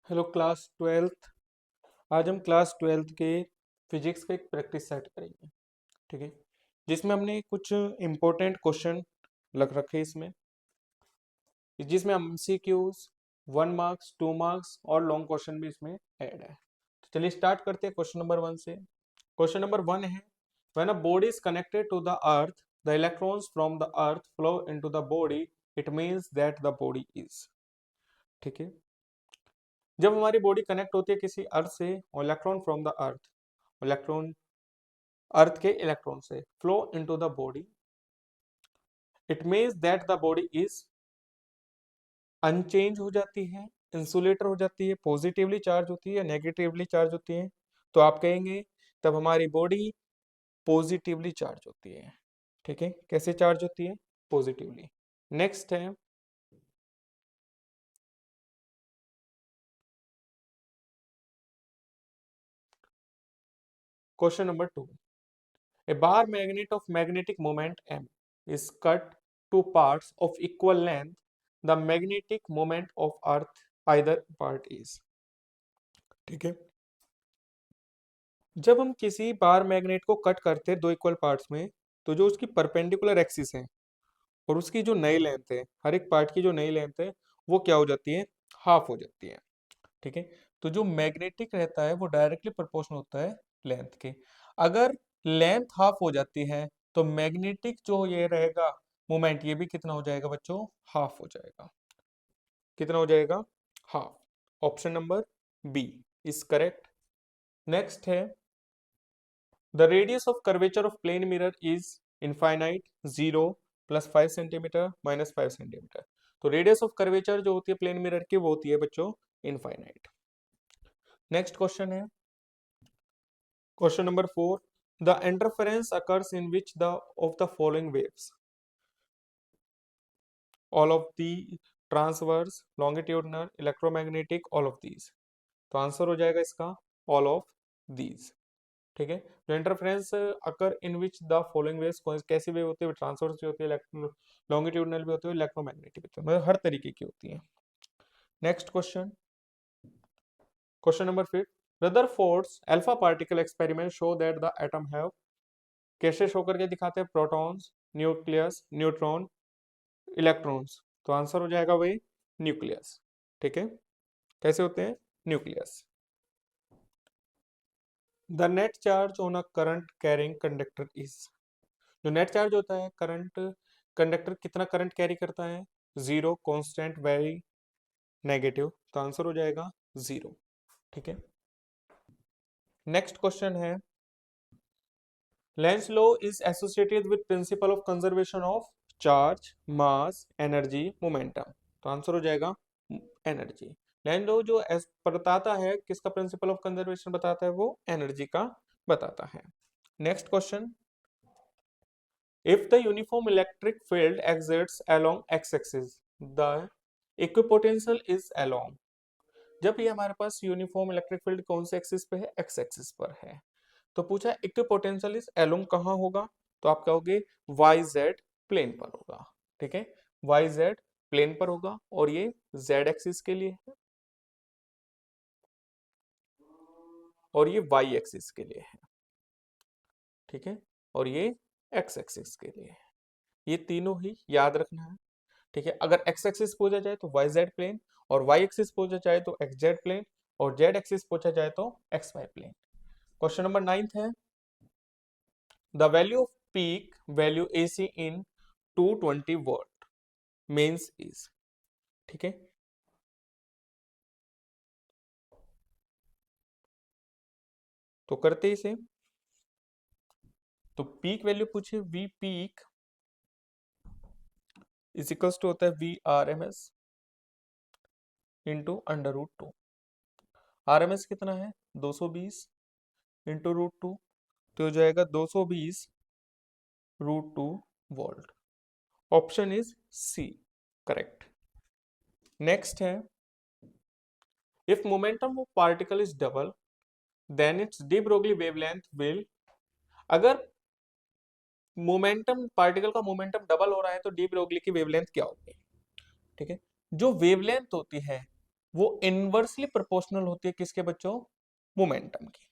Hello class twelfth. आज हम class twelfth के फिजिक्स का एक प्रैक्टिस सेट करेंगे। ठीक है, जिसमें हमने कुछ इम्पोर्टेंट क्वेश्चन लग रखे हैं इसमें, जिसमें एमसीक्यूज 1 मार्क्स 2 मार्क्स और लॉन्ग क्वेश्चन भी इसमें ऐड है। तो चलिए स्टार्ट करते हैं क्वेश्चन नंबर 1 से। क्वेश्चन नंबर 1 है, when a body is connected to the earth the electrons from the earth flow into the body, it means that the body is. ठीक है, जब हमारी बॉडी कनेक्ट होती है किसी अर्थ से, और electron from the earth, electron earth के इलेक्ट्रॉन से flow into the body, it means that the body is unchanged हो जाती है, इंसुलेटर हो जाती है, पॉजिटिवली चार्ज होती है, नेगेटिवली चार्ज होती है। तो आप कहेंगे तब हमारी बॉडी पॉजिटिवली चार्ज होती है। ठीक है, कैसे चार्ज होती है? पॉजिटिवली। नेक्स्ट है question number 2। A bar magnet of magnetic moment m is cut to parts of equal length. The magnetic moment of earth either part is। ठीक है, जब हम किसी बार मैग्नेट को कट करते हैं दो इक्वल पार्ट्स में, तो जो उसकी परपेंडिकुलर एक्सिस है और उसकी जो नई लेंथ है, हर एक पार्ट की जो नई लेंथ है, वो क्या हो जाती है? हाफ हो जाती है। ठीक है, तो जो मैग्नेटिक रहता है वो डायरेक्टली प्रोपोर्शनल होता है लेंथ के। अगर लेंथ हाफ हो जाती है तो मैग्नेटिक जो ये रहेगा मोमेंट, ये भी कितना हो जाएगा बच्चों? हाफ हो जाएगा। कितना हो जाएगा? Half. Option number B is correct. Next है, the radius of curvature of plane mirror is infinite 0 +5 centimetre -5 centimetre. तो रेडियस ऑफ कर्वेचर जो होती है प्लेन मिरर की, वो होती है बच्चों इनफाइनाइट। नेक्स्ट क्वेश्चन है question number 4। The interference occurs in which the of the following waves, all of the, transverse, longitudinal, electromagnetic, all of these. तो आंसर हो जाएगा इसका ऑल ऑफ दीज। ठीक है, जो interference occur in which the following waves, कैसी wave होती है? ट्रांसवर्स भी होती है, लॉन्गिट्यूडनल भी होती है, इलेक्ट्रोमैग्नेटिक भी होती है, मतलब हर तरीके की होती है। Next question, question number 5। Rutherford's alpha particle experiment show that the atom have, कैसे शो करके दिखाते हैं? Protons, nucleus, neutron, electrons. तो आंसर हो जाएगा वही न्यूक्लियस। ठीक है, कैसे होते हैं? Nucleus. The net charge on a current carrying conductor is, जो नेट चार्ज होता है करंट कंडक्टर कितना करंट कैरी करता है? 0, कांस्टेंट, वेरी, नेगेटिव। तो आंसर हो जाएगा 0। ठीक है, नेक्स्ट क्वेश्चन है, Lenz law is associated with principle of conservation of charge, mass, energy, momentum. तो आंसर हो जाएगा एनर्जी। लेंस लॉ जो बताता है किसका प्रिंसिपल ऑफ कंजर्वेशन बताता है? वो एनर्जी का बताता है। Next question, if the uniform electric field exerts along x-axis, the equipotential is along। जब ये हमारे पास यूनिफॉर्म इलेक्ट्रिक फील्ड कौन से एक्सिस पे है? एक्स एक्सिस पर है। तो पूछा इक्विपोटेंशियल इज अलोंग कहाँ होगा? तो आप कहोगे वाई जेड प्लेन पर होगा। ठीक है, वाई जेड प्लेन पर होगा, और ये जेड एक्सिस के लिए है और ये वाई एक्सिस के लिए है। ठीक है, और ये एक्स एक्सिस के लिए है। ये तीनों ही याद रखना है। ठीक है, अगर एक्स एक्सिस पूछा जाए तो वाई जेड प्लेन, और वाई एक्सिस पूछा जाए तो एक्स जेड प्लेन, और जेड एक्सिस पूछा जाए तो X Y plane. Question number 9 है, the value of peak value AC in 220 watt means is. ठीक है, तो करते इसे। तो पीक वैल्यू पूछे, V peak is equals to होता है VRMS इंटू √2। RMS कितना है? 220 इंटू √2, तो हो जाएगा 220 √2 volt. Option is C correct. Next है, if momentum of particle is double then its de Broglie wavelength will. अगर मोमेंटम पार्टिकल का मोमेंटम डबल हो रहा है तो डी ब्रोगली की वेवलेंथ क्या होगी? ठीक है, जो वेवलेंथ होती है वो इनवर्सली प्रोपोर्शनल होती है किसके बच्चों? मोमेंटम की।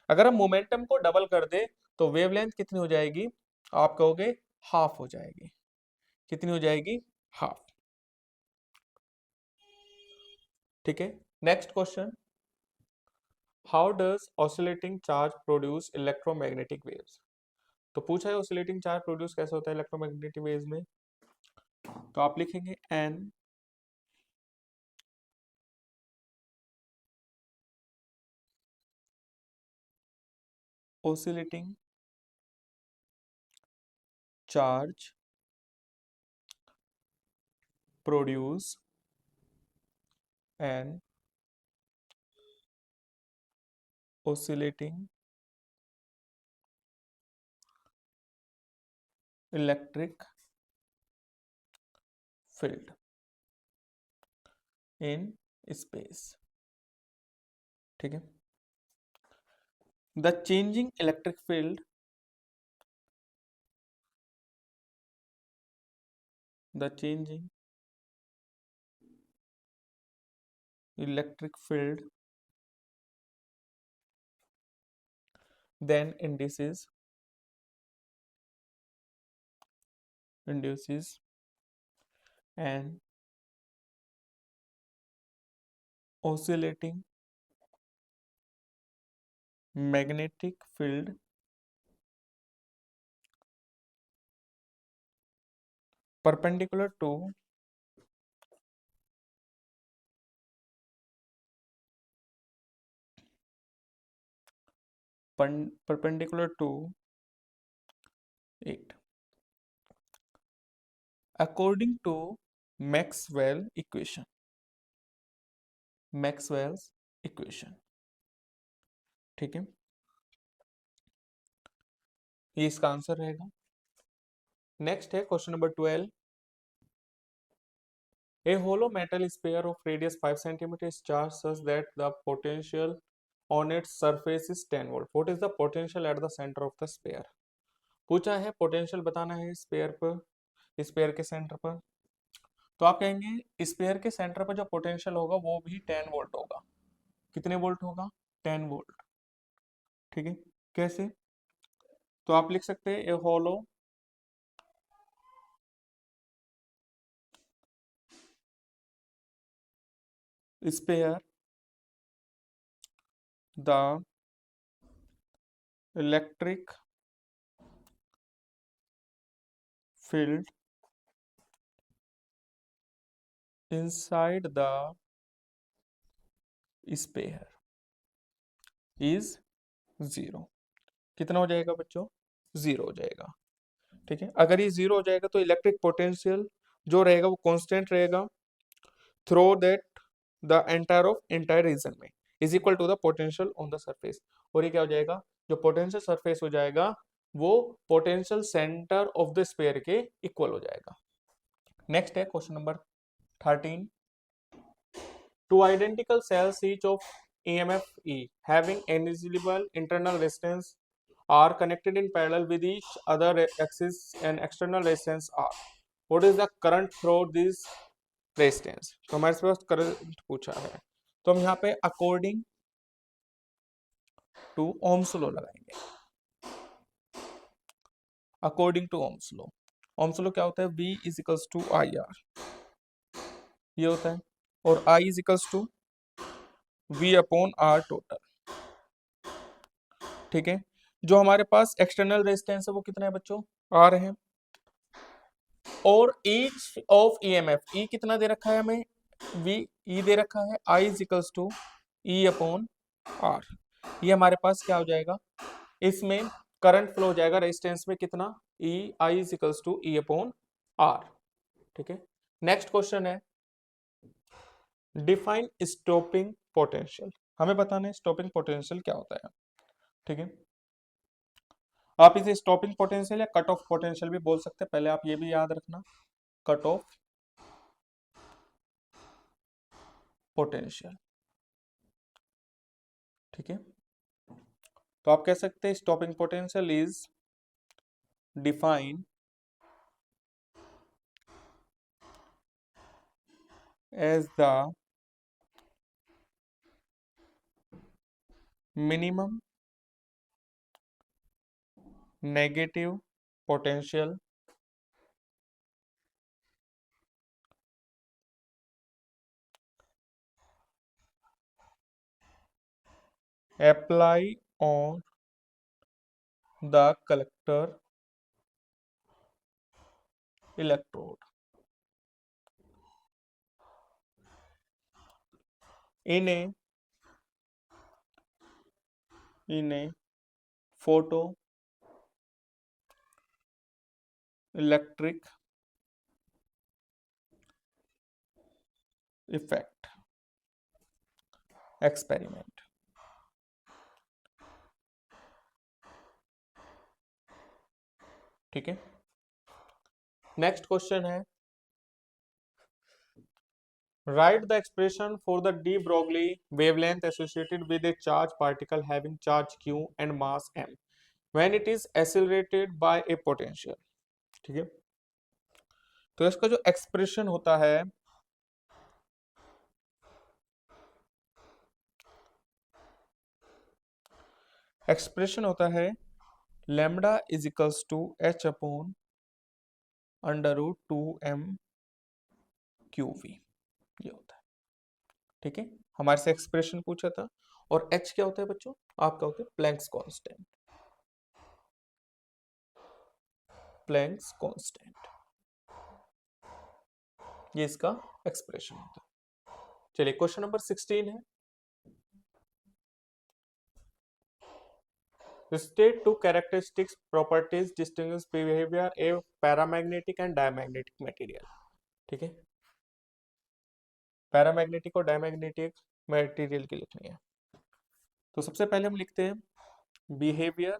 अगर हम मोमेंटम को डबल कर दे तो वेवलेंथ कितनी हो जाएगी? आप कहोगे हाफ हो जाएगी। कितनी हो जाएगी? हाफ। ठीक है, next question, how does oscillating charge produce electromagnetic waves? तो पूछा है ऑसिलेटिंग चार्ज प्रोड्यूस कैसे होता है इलेक्ट्रोमैग्नेटिक वेव्स में। तो आप लिखेंगे N oscillating charge produce an oscillating electric field in space। ठीक है, the changing electric field, the changing electric field then induces an oscillating magnetic field perpendicular to perpendicular to it according to Maxwell equation, Maxwell's equation. ठीक है, ये इसका answer रहेगा। Next है question number 12, a hollow metal sphere of radius 5 cm is charged such that the potential on its surface is 10 volt. What is the potential at the center of the sphere? पूछा है potential बताना है spare पर, spare के centre पर। तो आप कहेंगे स्पेयर के सेंटर पर जो पोटेंशियल होगा वो भी 10 वोल्ट होगा। कितने वोल्ट होगा? 10 वोल्ट। ठीक है, कैसे? तो आप लिख सकते हैं a hollow sphere the electric field inside the sphere is 0। कितना हो जाएगा बच्चों? 0 हो जाएगा। ठीक है, अगर ये 0 हो जाएगा तो इलेक्ट्रिक पोटेंशियल जो रहेगा वो कांस्टेंट रहेगा through that the entire region में is equal to the potential on the surface. और ये क्या हो जाएगा? जो पोटेंशियल सरफेस हो जाएगा वो potential centre of the sphere के इक्वल हो जाएगा। नेक्स्ट है question number 13, two identical cells each of EMF E having negligible internal resistance are connected in parallel with each other axis and external resistance R. What is the current through this resistance? तो हमारे पास current पूछा है, तो हम यहाँ पे according to Ohm's law लगाएंगे। According to Ohm's law, Ohm's law क्या होता है? V is equals to I R, ये होता है, और I is equals to V upon R total. ठीक है, जो हमारे पास एक्सटर्नल रेजिस्टेंस है वो कितना है बच्चों? आर है, और ईच ऑफ ईएमएफ ई कितना दे रखा है हमें? वी ई दे रखा है, I is equals to E upon R. ये हमारे पास क्या हो जाएगा? इसमें करंट फ्लो हो जाएगा रेजिस्टेंस में कितना? E I is equals to E upon R. ठीक है, नेक्स्ट क्वेश्चन है डिफाइन स्टॉपिंग पोटेंशियल। हमें बताना है स्टॉपिंग पोटेंशियल क्या होता है। ठीक है, आप इसे स्टॉपिंग पोटेंशियल या कट ऑफ पोटेंशियल भी बोल सकते हैं, पहले आप ये भी याद रखना, कट ऑफ पोटेंशियल। ठीक है, तो आप कह सकते हैं stopping potential is define as the minimum negative potential apply on the collector electrode in a photo electric effect experiment। ठीक है, नेक्स्ट क्वेश्चन है, write the expression for the de Broglie wavelength associated with a charged particle having charge q and mass m when it is accelerated by a potential। ठीक है, तो इसका जो expression होता है, एक्सप्रेशन होता है lambda is equals to h upon under root two m q V, ये होता है। ठीक है, हमारे से एक्सप्रेशन पूछा था, और एच क्या होता है बच्चों, आपका होता है प्लैंक्स कांस्टेंट, प्लैंक्स कांस्टेंट, ये इसका एक्सप्रेशन होता है। चलिए क्वेश्चन नंबर 16 है, state two characteristics properties distinguish behavior a paramagnetic and diamagnetic material। ठीक है, पैरामैग्नेटिक और डायमैग्नेटिक मटेरियल की लिखनी है। तो सबसे पहले हम लिखते हैं behaviour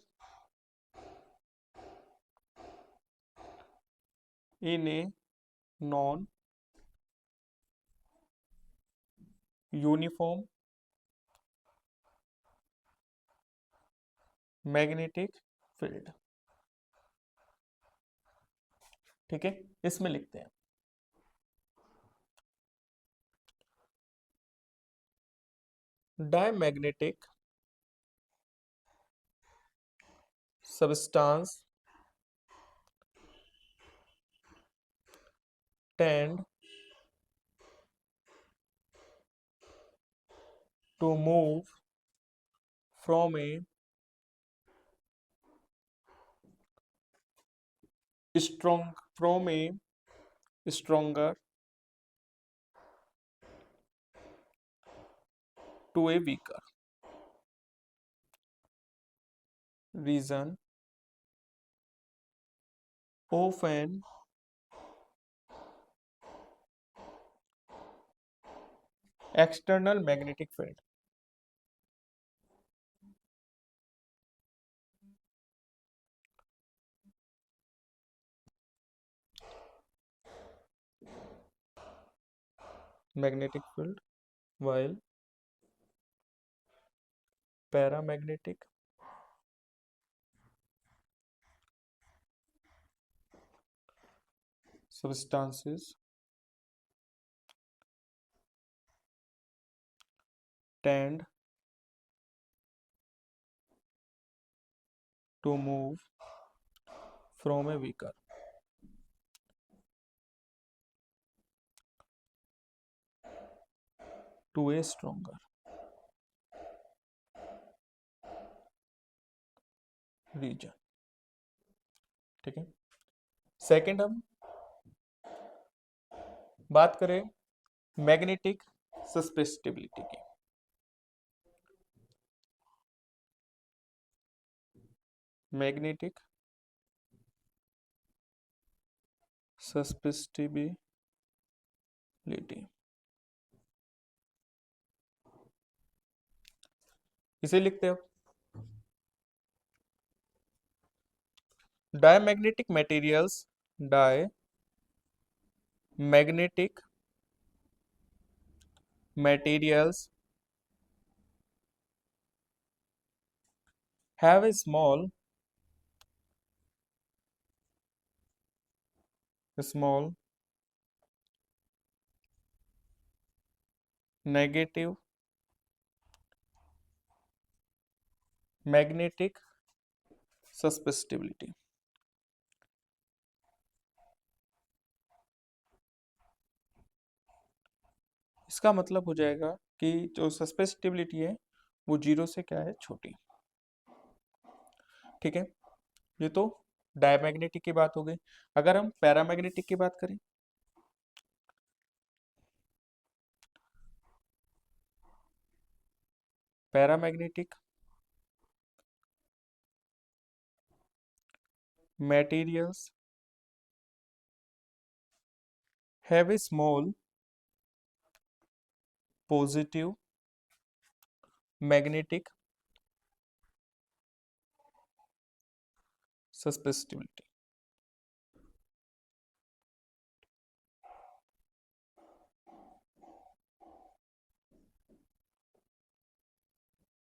in a non uniform magnetic field. ठीक है, इसमें लिखते हैं diamagnetic substance tend to move from a strong from a stronger to a weaker region of an external magnetic field। magnetic field while paramagnetic substances tend to move from a weaker to a stronger region। ठीक है, second हम बात करें magnetic सस्पेसिबिलिटी की। Magnetic सस्पेसिबिलिटी, इसे लिखते हो diamagnetic materials, diamagnetic materials have a small negative magnetic susceptibility. इसका मतलब हो जाएगा कि जो सस्पेसिटिविटी है वो 0 से क्या है, छोटी। ठीक है, ये तो डायमैग्नेटिक की बात हो गई। अगर हम पैरामैग्नेटिक की बात करें, paramagnetic materials have a small positive magnetic susceptibility।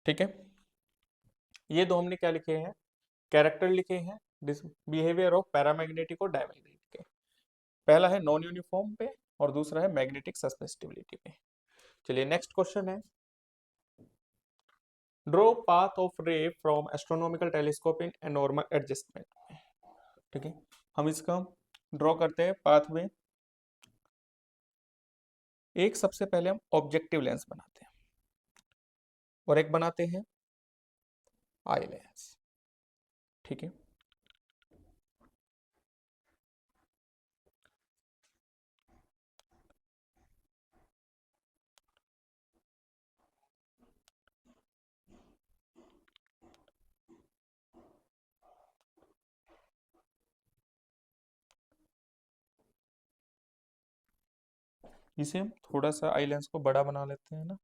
ठीक है, ये दो हमने क्या लिखे हैं, कैरेक्टर लिखे हैं बिहेवियर ऑफ पैरामैग्नेटिक और डायमैग्नेटिक के। पहला है नॉन यूनिफॉर्म पे और दूसरा है मैग्नेटिक सस्पेसिटिविटी पे। चलिए नेक्स्ट क्वेश्चन है, draw path of ray from astronomical telescope in a normal adjustment. ठीक है, हम इसका ड्रॉ करते हैं पाथ में। एक सबसे पहले हम ऑब्जेक्टिव लेंस बनाते हैं और एक बनाते हैं आई लेंस। ठीक है, इसे हम थोड़ा सा आई लेंस को बड़ा बना लेते हैं ना।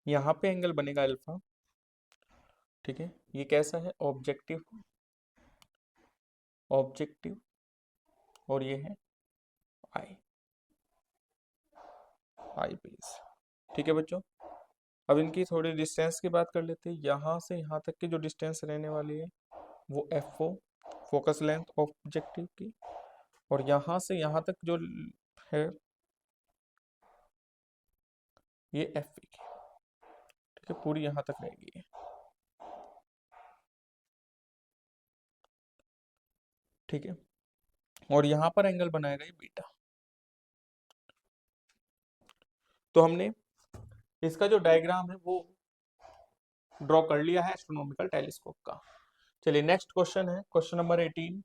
यहाँ पे एंगल बनेगा अल्फा। ठीक है, ये कैसा है, ऑब्जेक्टिव, ऑब्जेक्टिव, और ये है आई, आई पीस। ठीक है बच्चों, अब इनकी थोड़ी डिस्टेंस की बात कर लेते हैं। यहाँ से यहाँ तक की जो डिस्टेंस रहने वाली है वो F O, focus length objective की, और यहाँ से यहाँ तक जो है ये एफ की। ठीक है, पूरी यहाँ तक रहेगी ये। ठीक है, और यहाँ पर एंगल बनाएगा ये बीटा। तो हमने इसका जो डायग्राम है वो ड्रॉ कर लिया है एस्ट्रोनॉमिकल टेलीस्कोप का। चलिए नेक्स्ट क्वेश्चन है, question number 18।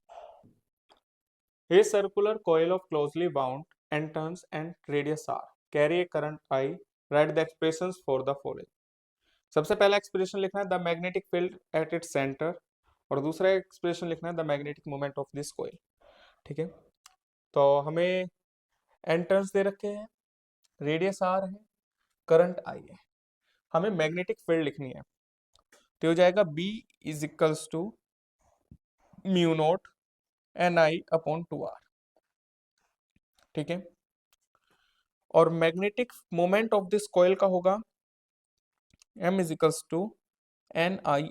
A circular coil of closely bound antennas and radius r carry a current I. Write the expressions for the following। सबसे पहला एक्सप्रेशन लिखना है the magnetic field at its centre, और दूसरा expression लिखना है the magnetic moment of this coil. ठीक है, तो हमें एंट्रेंस दे रखे हैं, रेडियस आर है, करंट आई है, हमें मैग्नेटिक फील्ड लिखनी है। तो हो जाएगा B is equals to mu naught N I upon 2r। ठीक है, और magnetic moment of this coil का होगा m is equals to N I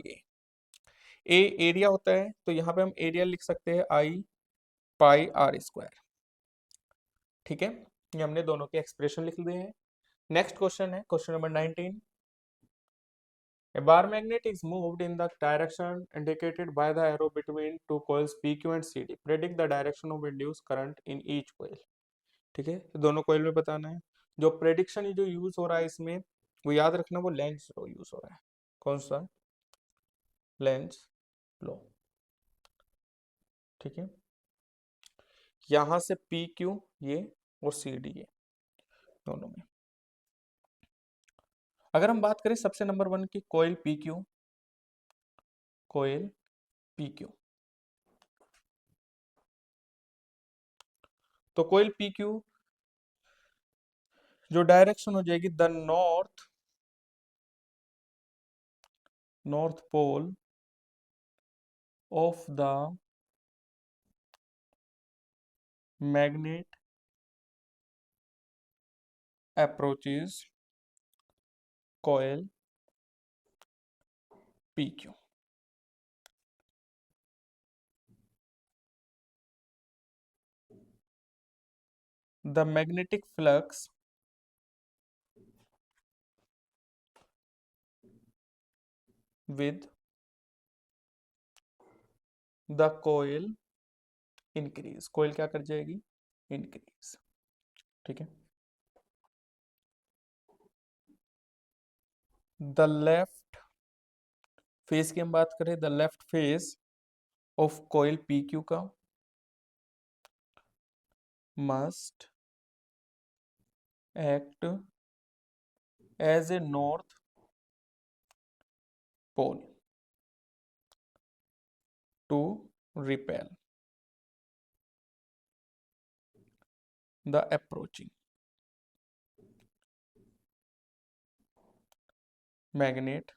A area होता है, तो यहाँ पे हम एरिया लिख सकते हैं आई पाई आर स्क्वायर। ठीक है, ये हमने दोनों के एक्सप्रेशन लिख दिए हैं। नेक्स्ट क्वेश्चन है, question number 19। A bar magnet is moved in the direction indicated by the arrow between two coils PQ and CD. Predict the direction of induced current in each coil। ठीक है, दोनों coil में बताना है। जो prediction जो use हो रहा है इसमें, वो याद रखना, वो लेंज लॉ यूज हो रहा है। कौन सा, लेंज लॉ। ठीक है, यहां से पी क्यू ये और सी डी ये दोनों में। अगर हम बात करें सबसे नंबर 1 की coil P Q, coil P Q, तो कोयल पी क्यू जो डायरेक्शन हो जाएगी the north pole of the magnet approaches coil PQ. The magnetic flux with the coil increase, coil क्या कर जाएगी, increase, ठीक है। The left फेस की हम बात करें, the left face of coil PQ का must act as a north pole to repel the approaching magnet,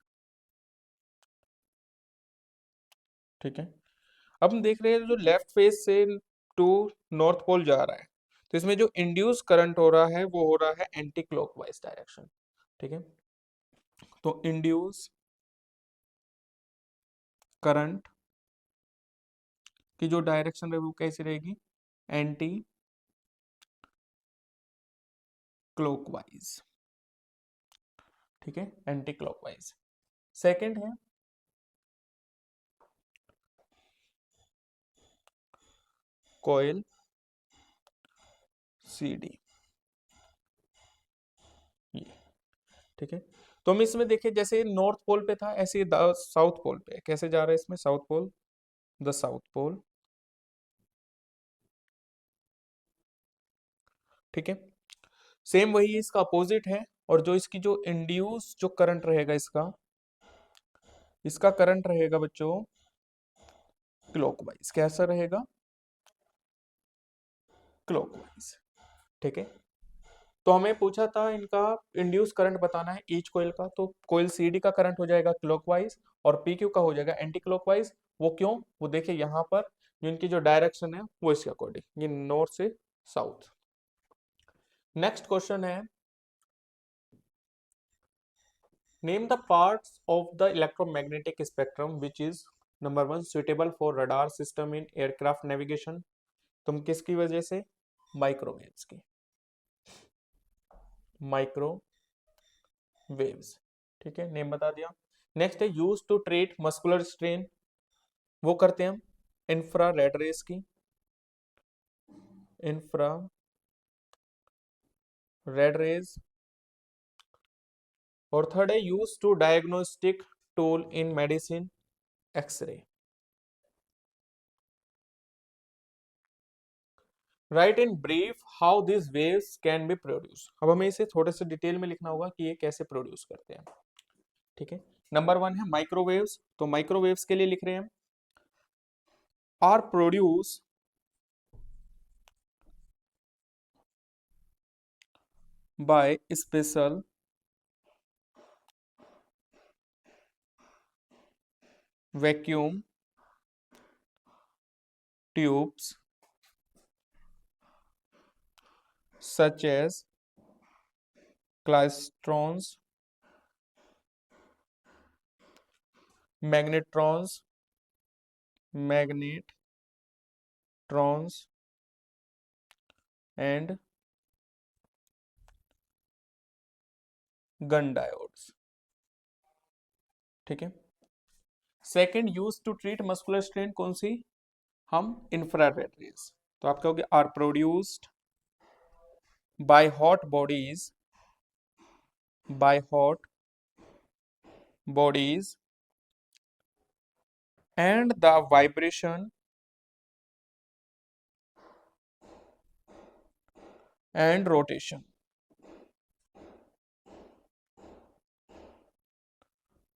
ठीक है। अब हम देख रहे हैं जो लेफ्ट फेस से टू नॉर्थ पोल जा रहा है, तो इसमें जो इंड्यूस करंट हो रहा है वो हो रहा है एंटी क्लॉकवाइज डायरेक्शन, ठीक है। तो इंड्यूस करंट की जो डायरेक्शन है वो कैसी रहेगी, एंटी क्लॉकवाइज, ठीक है, एंटी क्लॉकवाइज। सेकंड है कॉइल सीडी, ये, ठीक है। तो हम इसमें देखिए जैसे नॉर्थ पोल पे था ऐसे साउथ पोल पे कैसे जा रहा है, इसमें south pole, the south pole, ठीक है। सेम वही इसका अपोजिट है, और जो इसकी जो इंड्यूस जो करंट रहेगा इसका, इसका करंट रहेगा बच्चों क्लॉकवाइज, कैसा रहेगा, क्लॉकवाइज, ठीक है। तो हमें पूछा था इनका इंड्यूस करंट बताना है ईच कोयल का, तो कोयल सीडी का करंट हो जाएगा क्लॉकवाइज और पीक्यू का हो जाएगा एंटी क्लॉकवाइज। वो क्यों, वो देखिए यहाँ पर जो इनकी जो डायरेक्शन है वो इसके अकॉर्डिंग, ये नॉर्थ से साउथ। नेक्स्ट क्वेश्चन है, name the parts of the electromagnetic spectrum which is number 1 suitable for radar system in aircraft navigation. तुम किसकी वजह से, माइक्रोवेव्स की, माइक्रोवेव्स, ठीक है, नेम बता दिया। नेक्स्ट है use to treat muscular strain, वो करते हैं हम इंफ्रा रेड रेस की, इंफ्रा रेड रेज। और थर्ड है use to diagnostic tool in medicine, X ray. Write in brief how this waves can be produce. अब हमें इसे थोड़े से डिटेल में लिखना होगा कि ये कैसे प्रोड्यूस करते हैं, ठीक है। नंबर 1 है माइक्रोवेव्स, तो माइक्रोवेव्स के लिए लिख रहे हैं are produced by special vacuum tubes such as klystrons, magnetrons, magnetrons and gun diodes, ठीक है। Second use to treat muscular strain कौन सी, हम इंफ्रारेड रेज, तो आप कहोगे are produced by hot bodies, by hot bodies and the vibration and rotation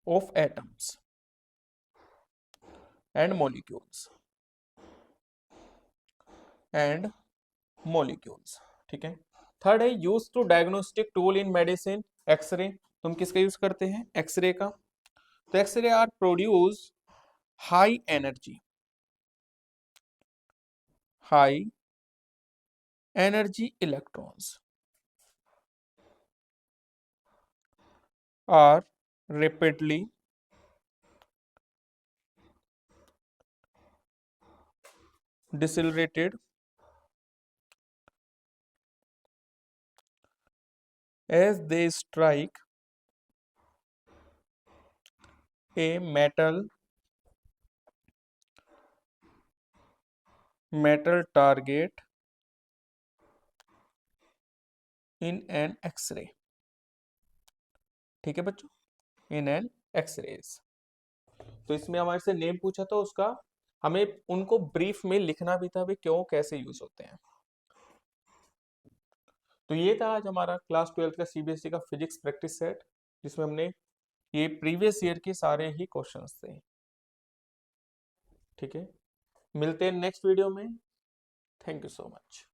of atoms and molecules ठीक है। थर्ड है use to diagnostic tool in medicine, X-ray. तुम किसका यूज करते हैं? एक्सरे का। तो x ray are produce high energy electrons are rapidly decelerated as they strike a metal target in an X-ray। ठीक है बच्चों, इन एन एक्सरेज। तो इसमें हमारे से नेम पूछा था उसका, हमें उनको ब्रीफ में लिखना भी था, वे क्यों कैसे यूज होते हैं। तो ये था आज हमारा क्लास 12 का सीबीएसई का फिजिक्स प्रैक्टिस सेट, जिसमें हमने ये प्रीवियस ईयर के सारे ही क्वेश्चंस थे। ठीक है, मिलते हैं नेक्स्ट वीडियो में। Thank you so much.